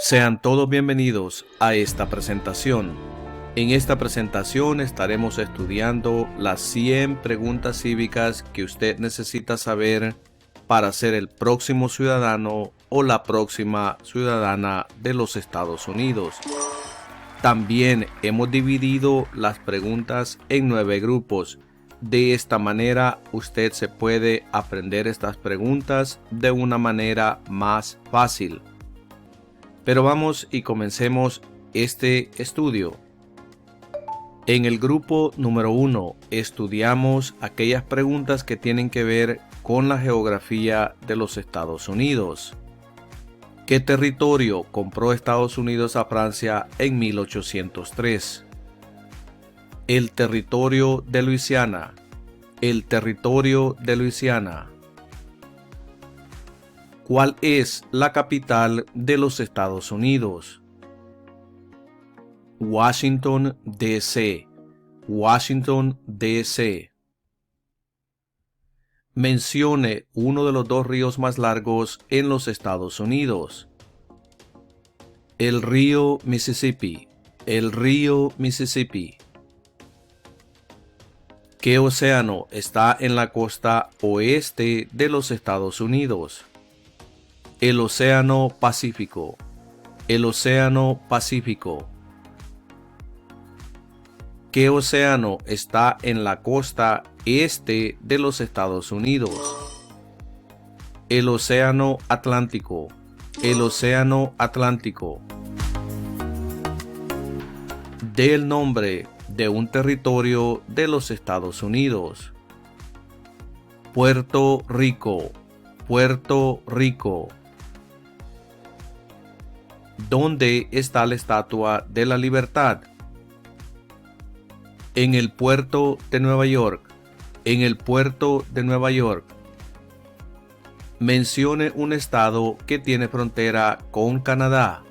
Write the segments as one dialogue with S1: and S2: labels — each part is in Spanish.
S1: Sean todos bienvenidos a esta presentación. En esta presentación estaremos estudiando las 100 preguntas cívicas que usted necesita saber para ser el próximo ciudadano o la próxima ciudadana de los Estados Unidos. También hemos dividido las preguntas en 9 grupos. De esta manera usted se puede aprender estas preguntas de una manera más fácil. Pero vamos y comencemos este estudio. En el grupo número 1 estudiamos aquellas preguntas que tienen que ver con la geografía de los Estados Unidos. ¿Qué territorio compró Estados Unidos a Francia en 1803? El territorio de Luisiana. El territorio de Luisiana. ¿Cuál es la capital de los Estados Unidos? Washington, D.C. Washington, D.C. Mencione uno de los 2 ríos más largos en los Estados Unidos. El río Mississippi. El río Mississippi. ¿Qué océano está en la costa oeste de los Estados Unidos? El Océano Pacífico. El Océano Pacífico. ¿Qué océano está en la costa este de los Estados Unidos? El Océano Atlántico. El Océano Atlántico. Dé el nombre de un territorio de los Estados Unidos. Puerto Rico. Puerto Rico. ¿Dónde está la Estatua de la Libertad? En el puerto de Nueva York. En el puerto de Nueva York. Mencione un estado que tiene frontera con Canadá.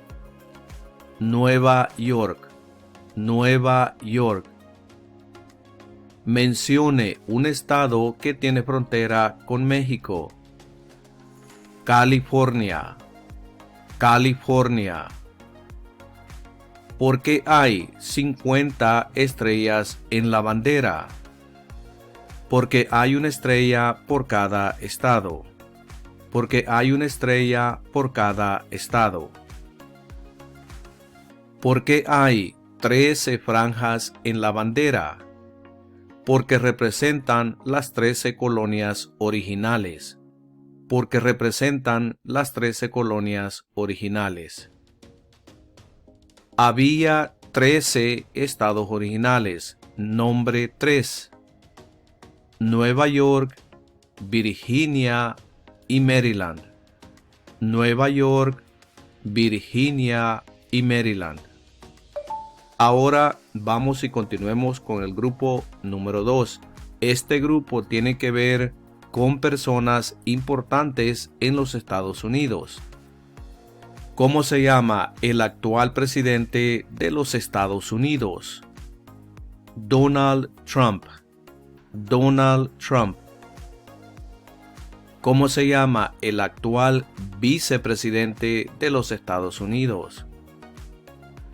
S1: Nueva York. Nueva York. Mencione un estado que tiene frontera con México. California. California. ¿Por qué hay 50 estrellas en la bandera? Porque hay una estrella por cada estado. Porque hay una estrella por cada estado. ¿Por qué hay 13 franjas en la bandera? Porque representan las 13 colonias originales. Porque representan las 13 colonias originales. Había 13 estados originales. Nombre 3. Nueva York, Virginia y Maryland. Nueva York, Virginia y Maryland. Ahora vamos y continuemos con el grupo número 2. Este grupo tiene que ver con personas importantes en los Estados Unidos. ¿Cómo se llama el actual presidente de los Estados Unidos? Donald Trump. Donald Trump. ¿Cómo se llama el actual vicepresidente de los Estados Unidos?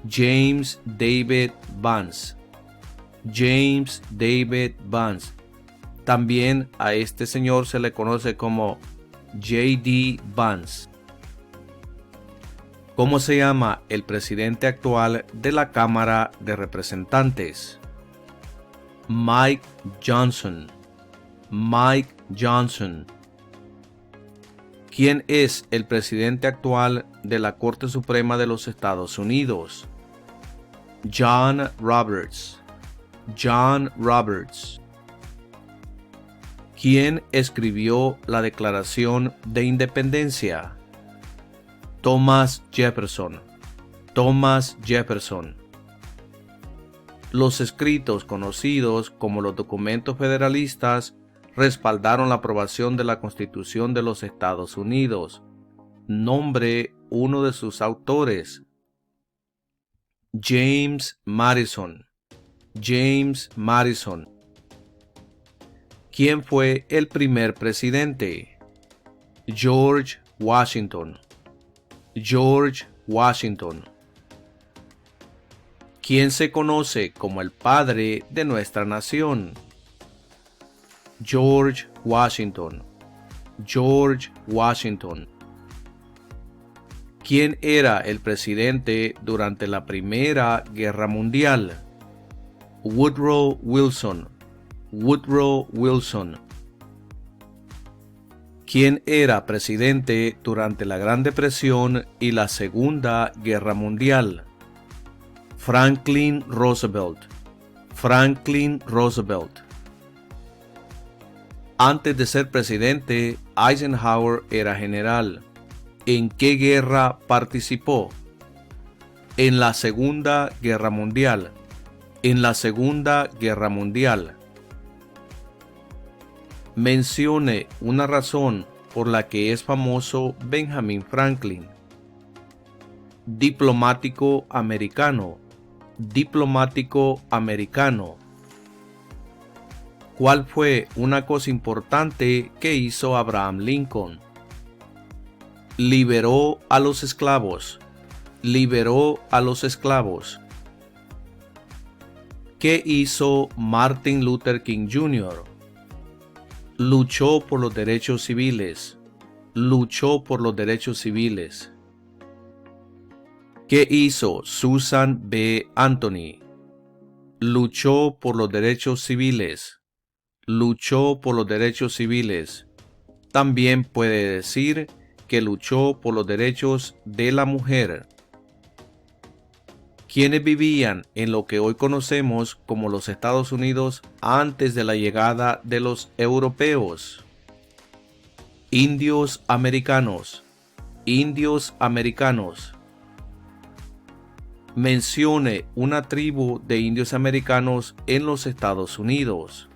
S1: James David Vance. James David Vance. También a este señor se le conoce como J.D. Vance. ¿Cómo se llama el presidente actual de la Cámara de Representantes? Mike Johnson. Mike Johnson. ¿Quién es el presidente actual de la Corte Suprema de los Estados Unidos? John Roberts. John Roberts. ¿Quién escribió la Declaración de Independencia? Thomas Jefferson. Thomas Jefferson. Los escritos conocidos como los documentos federalistas respaldaron la aprobación de la Constitución de los Estados Unidos. Nombre uno de sus autores. James Madison. James Madison. ¿Quién fue el primer presidente? George Washington. George Washington. ¿Quién se conoce como el padre de nuestra nación? George Washington. George Washington. ¿Quién era el presidente durante la Primera Guerra Mundial? Woodrow Wilson. Woodrow Wilson. ¿Quién era presidente durante la Gran Depresión y la Segunda Guerra Mundial? Franklin Roosevelt. Franklin Roosevelt. Antes de ser presidente, Eisenhower era general. ¿En qué guerra participó? En la Segunda Guerra Mundial. En la Segunda Guerra Mundial. Mencione una razón por la que es famoso Benjamin Franklin. Diplomático americano. Diplomático americano. ¿Cuál fue una cosa importante que hizo Abraham Lincoln? Liberó a los esclavos. Liberó a los esclavos. ¿Qué hizo Martin Luther King Jr.? Luchó por los derechos civiles. Luchó por los derechos civiles. ¿Qué hizo Susan B. Anthony? Luchó por los derechos civiles. Luchó por los derechos civiles. También puede decir que luchó por los derechos de la mujer. ¿Quiénes vivían en lo que hoy conocemos como los Estados Unidos antes de la llegada de los europeos? Indios americanos. Indios americanos. Mencione una tribu de indios americanos en los Estados Unidos.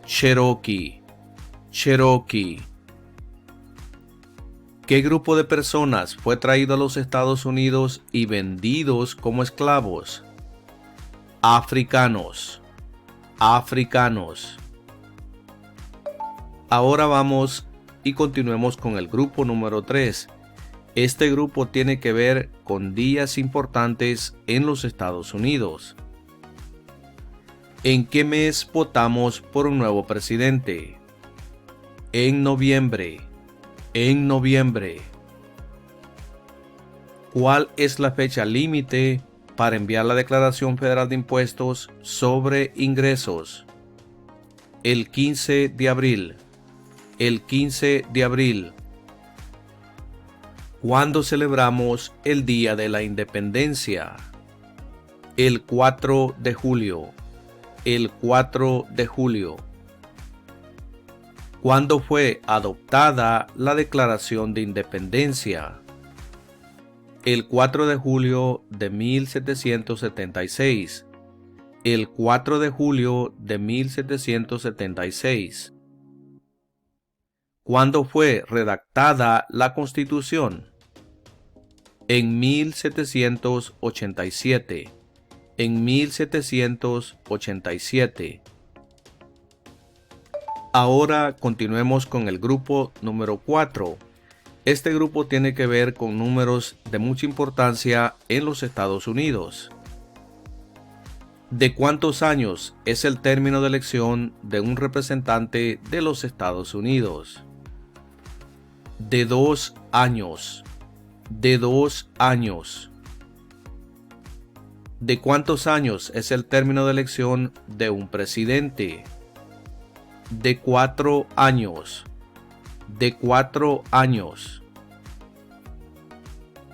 S1: Cherokee. Cherokee. ¿Qué grupo de personas fue traído a los Estados Unidos y vendidos como esclavos? Africanos. Africanos. Ahora vamos y continuemos con el grupo número 3. Este grupo tiene que ver con días importantes en los Estados Unidos. ¿En qué mes votamos por un nuevo presidente? En noviembre. En noviembre. ¿Cuál es la fecha límite para enviar la Declaración Federal de Impuestos sobre Ingresos? El 15 de abril. El 15 de abril. ¿Cuándo celebramos el Día de la Independencia? El 4 de julio. El 4 de julio. ¿Cuándo fue adoptada la Declaración de Independencia? El 4 de julio de 1776. El 4 de julio de 1776. ¿Cuándo fue redactada la Constitución? En 1787. En 1787. Ahora continuemos con el grupo número 4. Este grupo tiene que ver con números de mucha importancia en los Estados Unidos. ¿De cuántos años es el término de elección de un representante de los Estados Unidos? De 2 años. De 2 años. ¿De cuántos años es el término de elección de un presidente? De 4 años. De 4 años.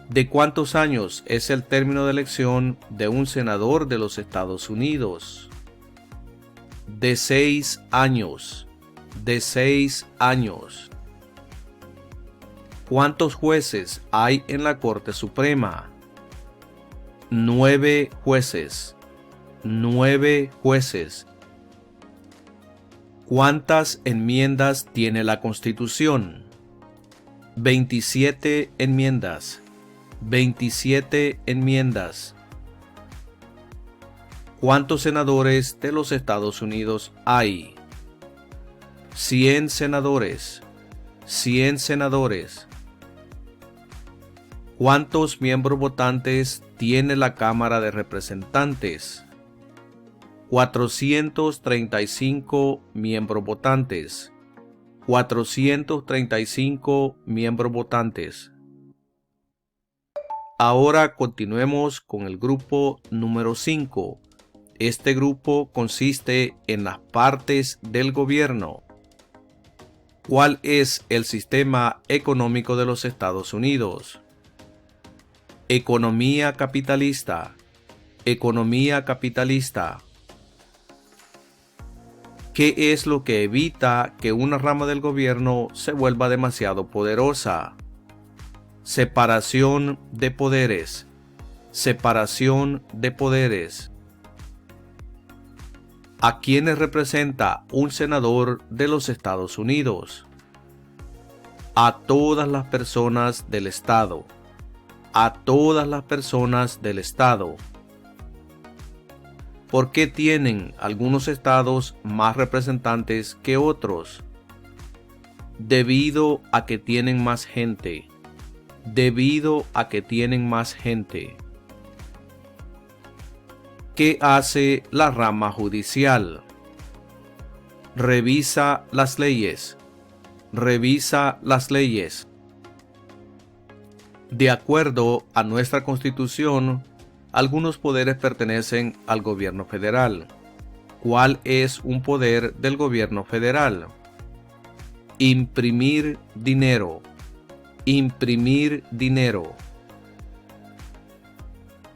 S1: ¿De cuántos años es el término de elección de un senador de los Estados Unidos? De 6 años. De 6 años. ¿Cuántos jueces hay en la Corte Suprema? 9 jueces. 9 jueces. ¿Cuántas enmiendas tiene la Constitución? 27 enmiendas. 27 enmiendas. ¿Cuántos senadores de los Estados Unidos hay? 100 senadores. 100 senadores. ¿Cuántos miembros votantes tiene la Cámara de Representantes? 435 miembros votantes. 435 miembros votantes. Ahora continuemos con el grupo número 5. Este grupo consiste en las partes del gobierno. ¿Cuál es el sistema económico de los Estados Unidos? Economía capitalista. Economía capitalista. ¿Qué es lo que evita que una rama del gobierno se vuelva demasiado poderosa? Separación de poderes. Separación de poderes. ¿A quiénes representa un senador de los Estados Unidos? A todas las personas del Estado. A todas las personas del Estado. ¿Por qué tienen algunos estados más representantes que otros? Debido a que tienen más gente. Debido a que tienen más gente. ¿Qué hace la rama judicial? Revisa las leyes. Revisa las leyes. De acuerdo a nuestra Constitución, algunos poderes pertenecen al gobierno federal. ¿Cuál es un poder del gobierno federal? Imprimir dinero. Imprimir dinero.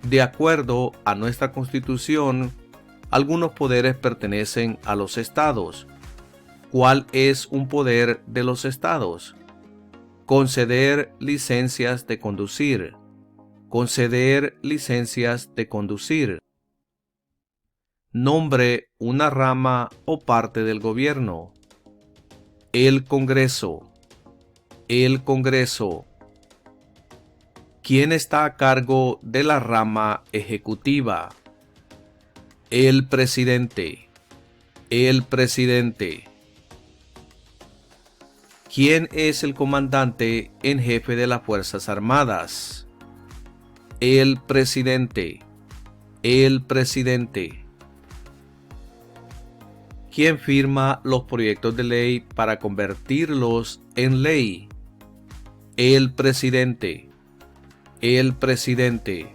S1: De acuerdo a nuestra Constitución, algunos poderes pertenecen a los estados. ¿Cuál es un poder de los estados? Conceder licencias de conducir. Conceder licencias de conducir. Nombre una rama o parte del gobierno. El Congreso. El Congreso. ¿Quién está a cargo de la rama ejecutiva? El presidente. El presidente. ¿Quién es el comandante en jefe de las Fuerzas Armadas? El presidente. El presidente. ¿Quién firma los proyectos de ley para convertirlos en ley? El presidente. El presidente.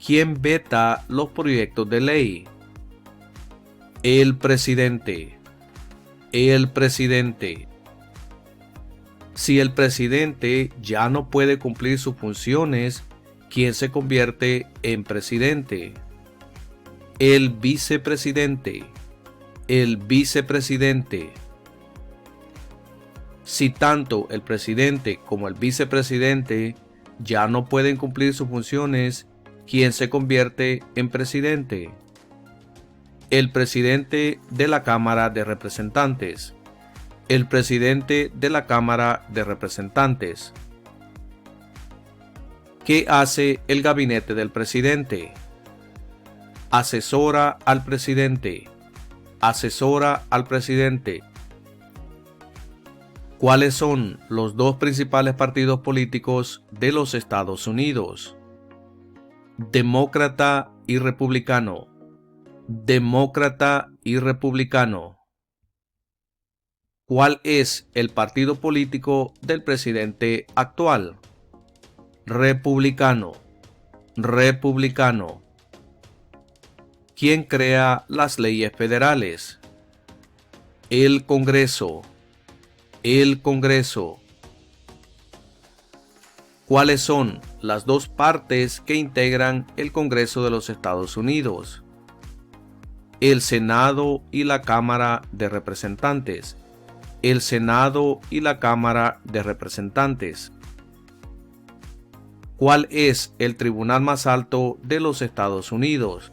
S1: ¿Quién veta los proyectos de ley? El presidente. El presidente. Si el presidente ya no puede cumplir sus funciones, ¿quién se convierte en presidente? El vicepresidente. El vicepresidente. Si tanto el presidente como el vicepresidente ya no pueden cumplir sus funciones, ¿quién se convierte en presidente? El presidente de la Cámara de Representantes. El presidente de la Cámara de Representantes. ¿Qué hace el gabinete del presidente? Asesora al presidente. Asesora al presidente. ¿Cuáles son los dos principales partidos políticos de los Estados Unidos? Demócrata y republicano. Demócrata y republicano. ¿Cuál es el partido político del presidente actual? Republicano. Republicano. ¿Quién crea las leyes federales? El Congreso. El Congreso. ¿Cuáles son las dos partes que integran el Congreso de los Estados Unidos? El Senado y la Cámara de Representantes. El Senado y la Cámara de Representantes. ¿Cuál es el tribunal más alto de los Estados Unidos?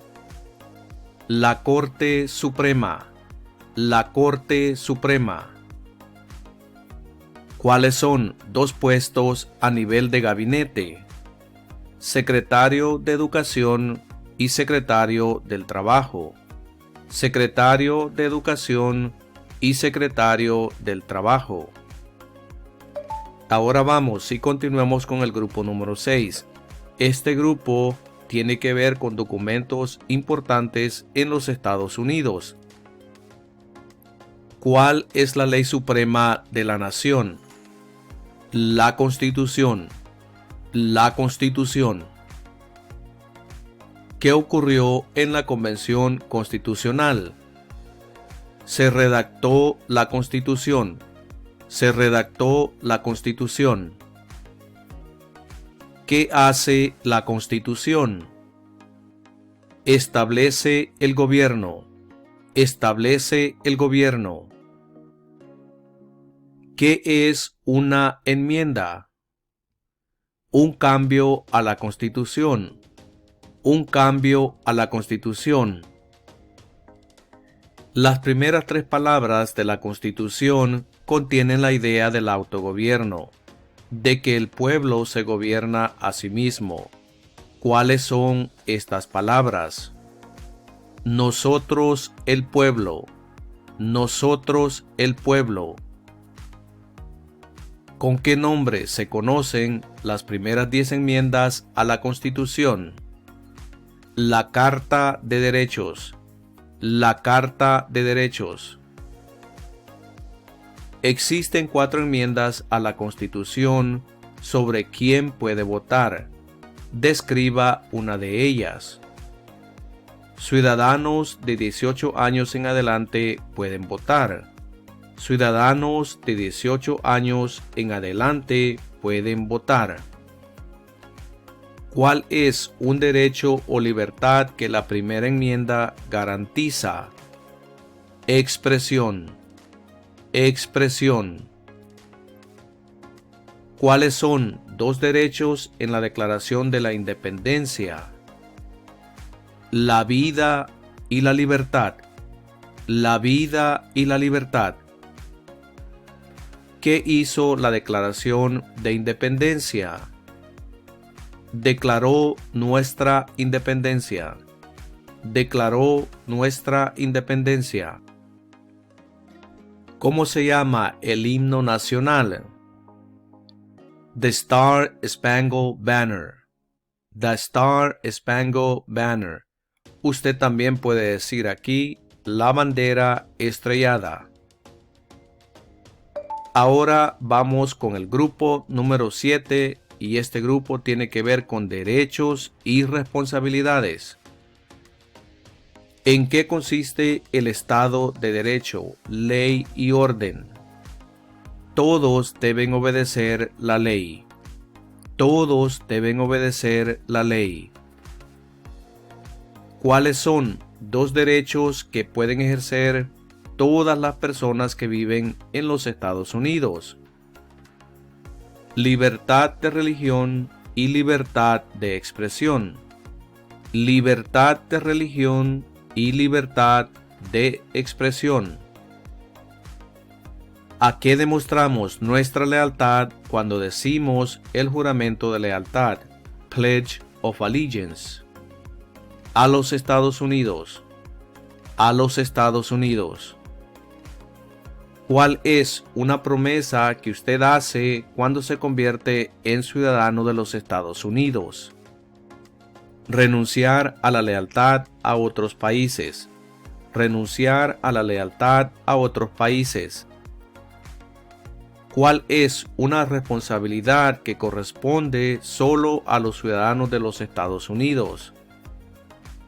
S1: La Corte Suprema. La Corte Suprema. ¿Cuáles son dos puestos a nivel de gabinete? Secretario de Educación y Secretario del Trabajo. Secretario de Educación y Secretario del Trabajo. Ahora vamos y continuemos con el grupo número 6. Este grupo tiene que ver con documentos importantes en los Estados Unidos. ¿Cuál es la ley suprema de la nación? La Constitución. La Constitución. ¿Qué ocurrió en la Convención Constitucional? Se redactó la Constitución. Se redactó la Constitución. ¿Qué hace la Constitución? Establece el gobierno. Establece el gobierno. ¿Qué es una enmienda? Un cambio a la Constitución. Un cambio a la Constitución. Las primeras 3 palabras de la Constitución contienen la idea del autogobierno, de que el pueblo se gobierna a sí mismo. ¿Cuáles son estas palabras? Nosotros el pueblo. Nosotros el pueblo. ¿Con qué nombre se conocen las primeras 10 enmiendas a la Constitución? La Carta de Derechos. La Carta de Derechos. Existen 4 enmiendas a la Constitución sobre quién puede votar. Describa una de ellas. Ciudadanos de 18 años en adelante pueden votar. Ciudadanos de 18 años en adelante pueden votar. ¿Cuál es un derecho o libertad que la primera enmienda garantiza? Expresión. Expresión. ¿Cuáles son 2 derechos en la Declaración de la Independencia? La vida y la libertad. La vida y la libertad. ¿Qué hizo la Declaración de Independencia? Declaró nuestra independencia. Declaró nuestra independencia. ¿Cómo se llama el himno nacional? The Star Spangled Banner. The Star Spangled Banner. Usted también puede decir aquí la bandera estrellada. Ahora vamos con el grupo número 7 y este grupo tiene que ver con derechos y responsabilidades. ¿En qué consiste el Estado de Derecho, ley y orden? Todos deben obedecer la ley. Todos deben obedecer la ley. ¿Cuáles son 2 derechos que pueden ejercer todas las personas que viven en los Estados Unidos? Libertad de religión y libertad de expresión. Libertad de religión y libertad de expresión. ¿A qué demostramos nuestra lealtad cuando decimos el juramento de lealtad? Pledge of Allegiance. A los Estados Unidos. A los Estados Unidos. ¿Cuál es una promesa que usted hace cuando se convierte en ciudadano de los Estados Unidos? Renunciar a la lealtad a otros países. Renunciar a la lealtad a otros países. ¿Cuál es una responsabilidad que corresponde solo a los ciudadanos de los Estados Unidos?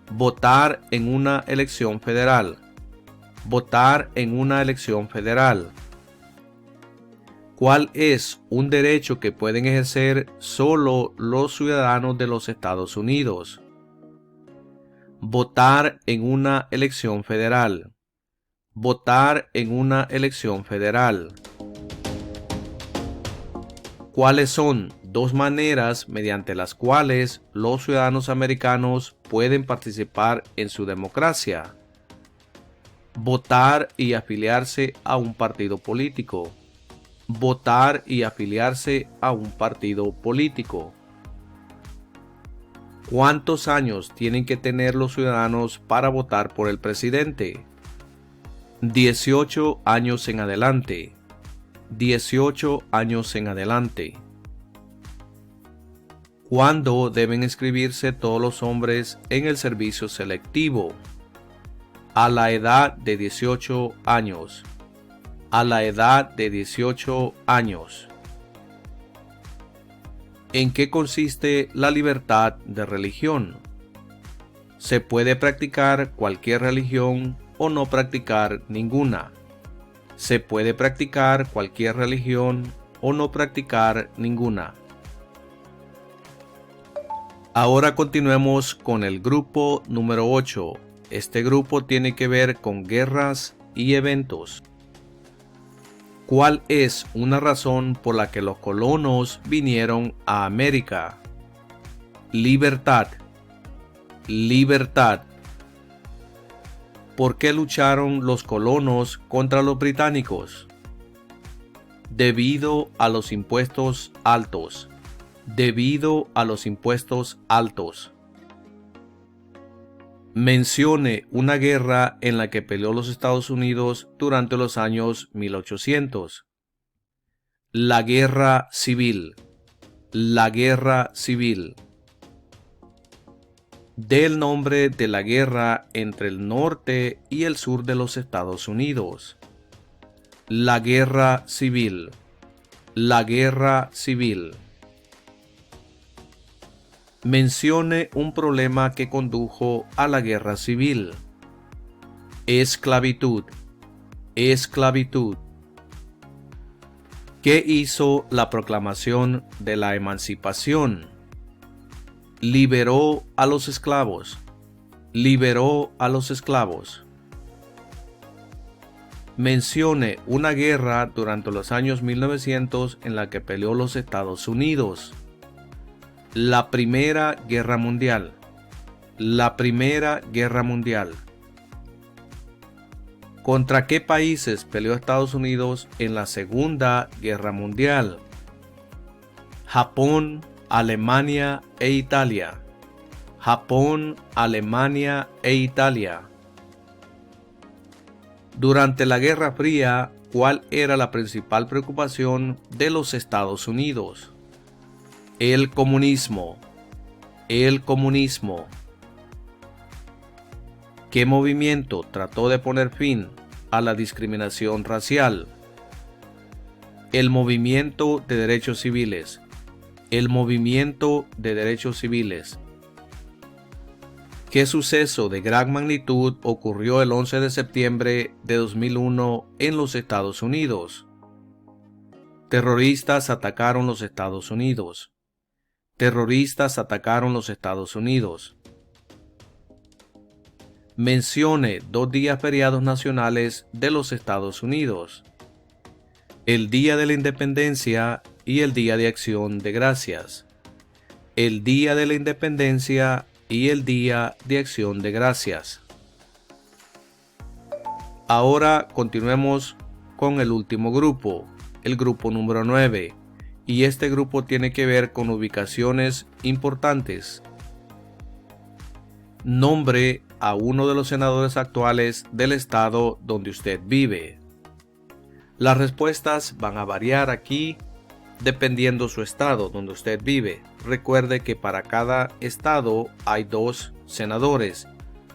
S1: Votar en una elección federal. Votar en una elección federal. ¿Cuál es un derecho que pueden ejercer solo los ciudadanos de los Estados Unidos? Votar en una elección federal. Votar en una elección federal. ¿Cuáles son 2 maneras mediante las cuales los ciudadanos americanos pueden participar en su democracia? Votar y afiliarse a un partido político. Votar y afiliarse a un partido político. ¿Cuántos años tienen que tener los ciudadanos para votar por el presidente? 18 años en adelante. 18 años en adelante. ¿Cuándo deben inscribirse todos los hombres en el servicio selectivo? A la edad de 18 años. A la edad de 18 años. ¿En qué consiste la libertad de religión? Se puede practicar cualquier religión o no practicar ninguna. Se puede practicar cualquier religión o no practicar ninguna. Ahora continuemos con el grupo número 8. Este grupo tiene que ver con guerras y eventos. ¿Cuál es una razón por la que los colonos vinieron a América? Libertad. Libertad. ¿Por qué lucharon los colonos contra los británicos? Debido a los impuestos altos. Debido a los impuestos altos. Mencione una guerra en la que peleó los Estados Unidos durante los años 1800. La Guerra Civil. La Guerra Civil. Dé el nombre de la guerra entre el norte y el sur de los Estados Unidos. La Guerra Civil. La Guerra Civil. Mencione un problema que condujo a la guerra civil. Esclavitud. Esclavitud. ¿Qué hizo la proclamación de la emancipación? Liberó a los esclavos. Liberó a los esclavos. Mencione una guerra durante los años 1900 en la que peleó los Estados Unidos. La Primera Guerra Mundial. La Primera Guerra Mundial. ¿Contra qué países peleó Estados Unidos en la Segunda Guerra Mundial? Japón, Alemania e Italia. Japón, Alemania e Italia. Durante la Guerra Fría, ¿cuál era la principal preocupación de los Estados Unidos? El comunismo. El comunismo. ¿Qué movimiento trató de poner fin a la discriminación racial? El movimiento de derechos civiles. El movimiento de derechos civiles. ¿Qué suceso de gran magnitud ocurrió el 11 de septiembre de 2001 en los Estados Unidos? Terroristas atacaron los Estados Unidos. Terroristas atacaron los Estados Unidos. Mencione 2 días feriados nacionales de los Estados Unidos. El Día de la Independencia y el Día de Acción de Gracias. El Día de la Independencia y el Día de Acción de Gracias. Ahora continuemos con el último grupo, el grupo número 9. Y este grupo tiene que ver con ubicaciones importantes. Nombre a uno de los senadores actuales del estado donde usted vive. Las respuestas van a variar aquí dependiendo su estado donde usted vive. Recuerde que para cada estado hay 2 senadores.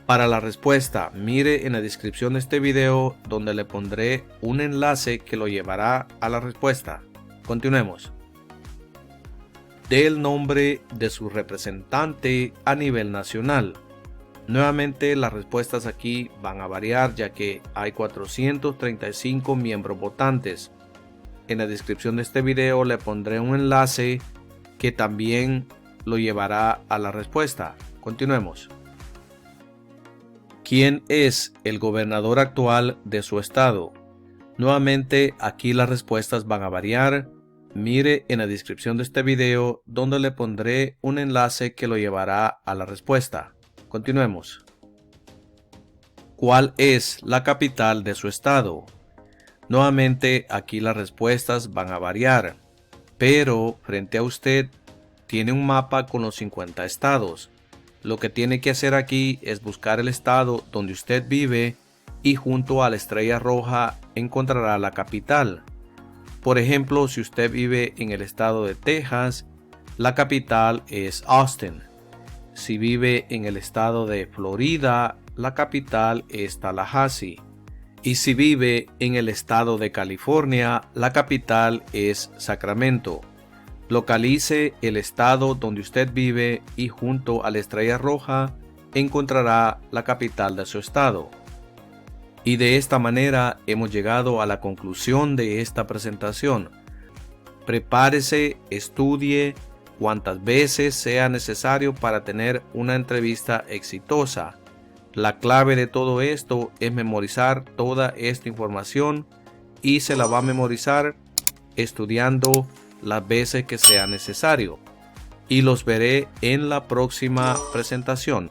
S1: Para la respuesta, mire en la descripción de este video donde le pondré un enlace que lo llevará a la respuesta. Continuemos. Dé el nombre de su representante a nivel nacional. Nuevamente las respuestas aquí van a variar ya que hay 435 miembros votantes. En la descripción de este video le pondré un enlace que también lo llevará a la respuesta. Continuemos. ¿Quién es el gobernador actual de su estado? Nuevamente aquí las respuestas van a variar. Mire en la descripción de este video donde le pondré un enlace que lo llevará a la respuesta. Continuemos. ¿Cuál es la capital de su estado? Nuevamente aquí las respuestas van a variar, pero frente a usted tiene un mapa con los 50 estados. Lo que tiene que hacer aquí es buscar el estado donde usted vive y junto a la estrella roja encontrará la capital. Por ejemplo, si usted vive en el estado de Texas, la capital es Austin. Si vive en el estado de Florida, la capital es Tallahassee. Y si vive en el estado de California, la capital es Sacramento. Localice el estado donde usted vive y junto a la estrella roja encontrará la capital de su estado. Y de esta manera hemos llegado a la conclusión de esta presentación. Prepárese, estudie cuantas veces sea necesario para tener una entrevista exitosa. La clave de todo esto es memorizar toda esta información y se la va a memorizar estudiando las veces que sea necesario. Y los veré en la próxima presentación.